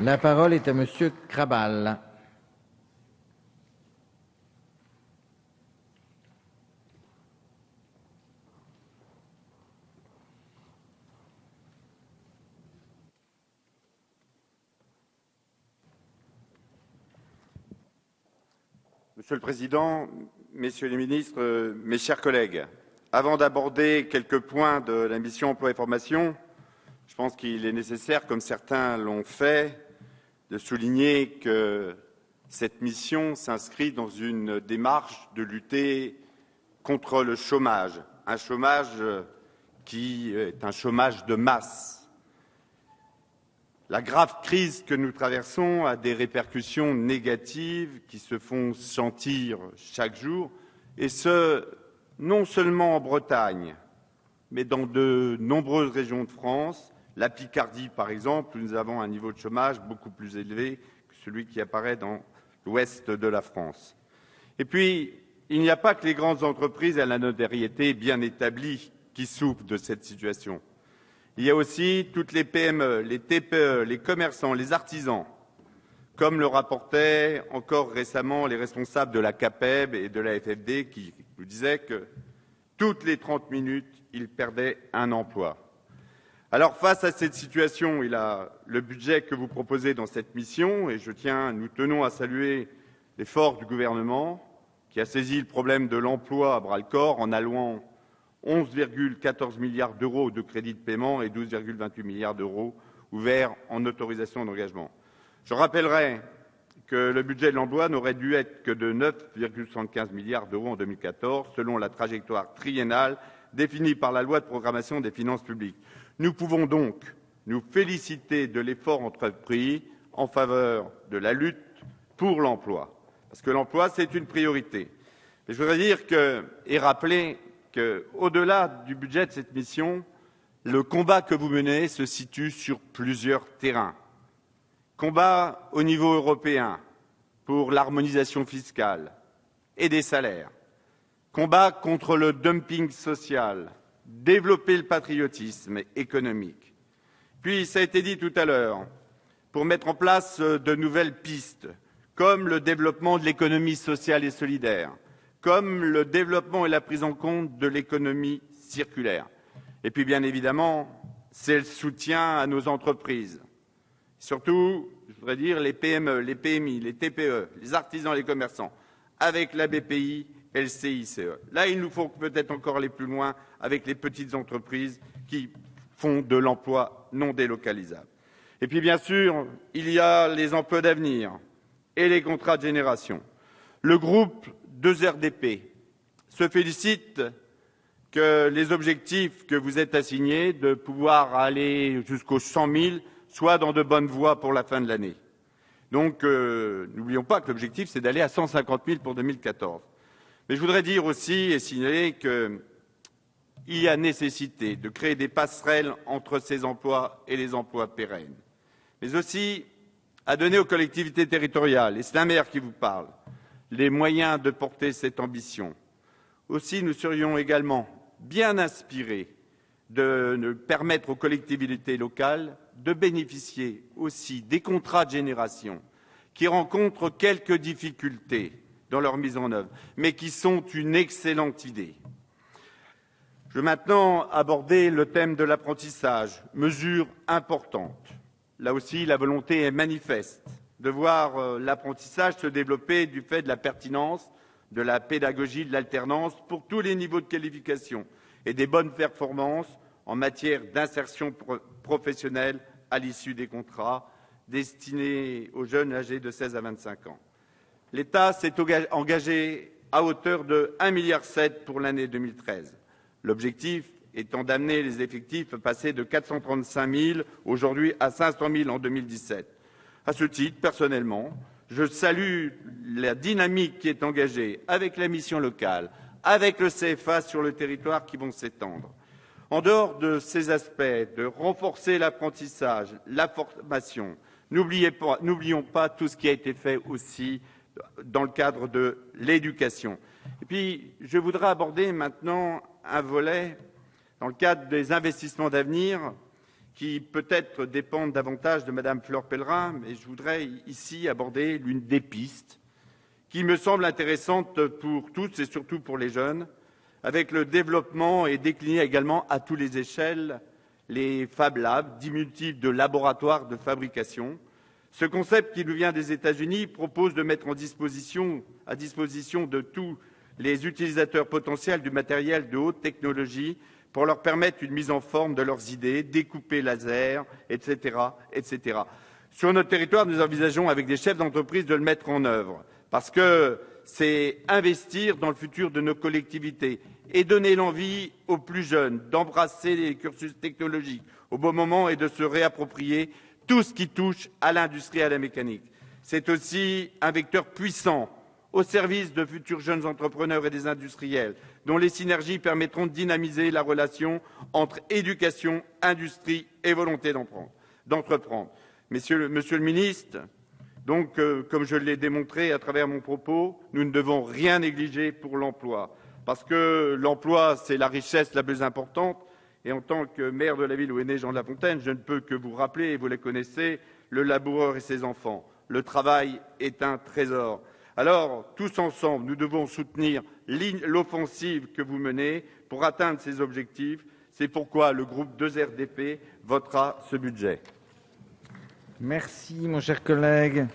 La parole est à Monsieur Krabal. Monsieur le Président, Messieurs les ministres, mes chers collègues, avant d'aborder quelques points de la mission emploi et formation, je pense qu'il est nécessaire, comme certains l'ont fait, de souligner que cette mission s'inscrit dans une démarche de lutter contre le chômage, un chômage qui est un chômage de masse. La grave crise que nous traversons a des répercussions négatives qui se font sentir chaque jour, et ce, non seulement en Bretagne, mais dans de nombreuses régions de France. La Picardie, par exemple, où nous avons un niveau de chômage beaucoup plus élevé que celui qui apparaît dans l'ouest de la France. Et puis, il n'y a pas que les grandes entreprises à la notoriété bien établie qui souffrent de cette situation. Il y a aussi toutes les PME, les TPE, les commerçants, les artisans, comme le rapportaient encore récemment les responsables de la CAPEB et de la FFD qui nous disaient que toutes les 30 minutes, ils perdaient un emploi. Alors, face à cette situation, le budget que vous proposez dans cette mission, et nous tenons à saluer l'effort du gouvernement qui a saisi le problème de l'emploi à bras-le-corps en allouant 11,14 milliards d'euros de crédits de paiement et 12,28 milliards d'euros ouverts en autorisations d'engagement. Je rappellerai que le budget de l'emploi n'aurait dû être que de 9,75 milliards d'euros en 2014, selon la trajectoire triennale définie par la loi de programmation des finances publiques. Nous pouvons donc nous féliciter de l'effort entrepris en faveur de la lutte pour l'emploi, parce que l'emploi, c'est une priorité. Mais je voudrais dire et rappeler qu'au-delà du budget de cette mission, le combat que vous menez se situe sur plusieurs terrains. Combat au niveau européen pour l'harmonisation fiscale et des salaires. Combat contre le dumping social. Développer le patriotisme économique. Puis, ça a été dit tout à l'heure, pour mettre en place de nouvelles pistes, comme le développement de l'économie sociale et solidaire, comme le développement et la prise en compte de l'économie circulaire. Et puis, bien évidemment, c'est le soutien à nos entreprises. Surtout, je voudrais dire, les PME, les PMI, les TPE, les artisans, les commerçants, avec la BPI et le CICE. Là, il nous faut peut-être encore aller plus loin avec les petites entreprises qui font de l'emploi non délocalisable. Et puis, bien sûr, il y a les emplois d'avenir et les contrats de génération. Le groupe 2RDP se félicite que les objectifs que vous êtes assignés de pouvoir aller jusqu'aux 100 000 soient dans de bonnes voies pour la fin de l'année. Donc, n'oublions pas que l'objectif, c'est d'aller à 150 000 pour 2014. Mais je voudrais dire aussi et signaler qu'il y a nécessité de créer des passerelles entre ces emplois et les emplois pérennes, mais aussi à donner aux collectivités territoriales, et c'est un maire qui vous parle, les moyens de porter cette ambition. Aussi, nous serions également bien inspirés de permettre aux collectivités locales de bénéficier aussi des contrats de génération qui rencontrent quelques difficultés dans leur mise en œuvre, mais qui sont une excellente idée. Je vais maintenant aborder le thème de l'apprentissage, mesure importante. Là aussi, la volonté est manifeste de voir l'apprentissage se développer du fait de la pertinence, de la pédagogie, de l'alternance pour tous les niveaux de qualification et des bonnes performances en matière d'insertion professionnelle à l'issue des contrats destinés aux jeunes âgés de 16 à 25 ans. L'État s'est engagé à hauteur de 1,7 milliard pour l'année 2013. L'objectif étant d'amener les effectifs passés de 435 000 aujourd'hui à 500 000 en 2017. À ce titre, personnellement, je salue la dynamique qui est engagée avec la mission locale, avec le CFA sur le territoire qui vont s'étendre. En dehors de ces aspects de renforcer l'apprentissage, la formation, n'oublions pas tout ce qui a été fait aussi dans le cadre de l'éducation. Et puis, je voudrais aborder maintenant un volet dans le cadre des investissements d'avenir qui peut-être dépendent davantage de Madame Fleur Pellerin, mais je voudrais ici aborder l'une des pistes qui me semble intéressante pour tous et surtout pour les jeunes, avec le développement et décliner également à toutes les échelles les Fab Labs, diminutifs de laboratoires de fabrication. Ce concept qui nous vient des États-Unis propose de mettre à disposition de tous les utilisateurs potentiels du matériel de haute technologie pour leur permettre une mise en forme de leurs idées, découpés laser, etc., etc. Sur notre territoire, nous envisageons avec des chefs d'entreprise de le mettre en œuvre, parce que c'est investir dans le futur de nos collectivités et donner l'envie aux plus jeunes d'embrasser les cursus technologiques au bon moment et de se réapproprier tout ce qui touche à l'industrie et à la mécanique. C'est aussi un vecteur puissant au service de futurs jeunes entrepreneurs et des industriels, dont les synergies permettront de dynamiser la relation entre éducation, industrie et volonté d'entreprendre. Monsieur le ministre, donc, comme je l'ai démontré à travers mon propos, nous ne devons rien négliger pour l'emploi, parce que l'emploi, c'est la richesse la plus importante. Et en tant que maire de la ville où est né Jean de La Fontaine, je ne peux que vous rappeler, et vous les connaissez, le laboureur et ses enfants. Le travail est un trésor. Alors, tous ensemble, nous devons soutenir l'offensive que vous menez pour atteindre ces objectifs. C'est pourquoi le groupe 2RDP votera ce budget. Merci, mon cher collègue.